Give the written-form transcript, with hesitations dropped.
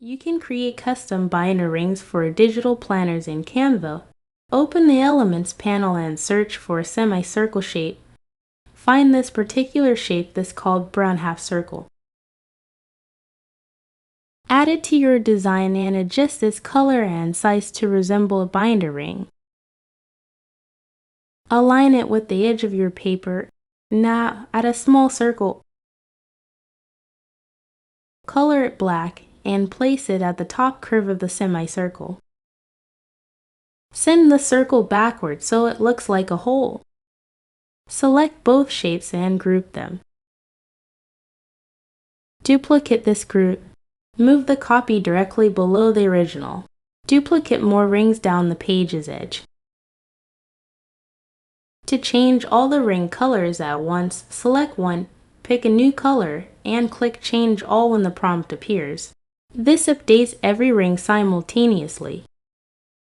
You can create custom binder rings for digital planners in Canva. Open the Elements panel and search for a semicircle shape. Find this particular shape that's called brown half circle. Add it to your design and adjust its color and size to resemble a binder ring. Align it with the edge of your paper. Now add a small circle. Color it black and place it at the top curve of the semicircle. Send the circle backwards so it looks like a hole. Select both shapes and group them. Duplicate this group. Move the copy directly below the original. Duplicate more rings down the page's edge. To change all the ring colors at once, select one, pick a new color, and click Change All when the prompt appears. This updates every ring simultaneously.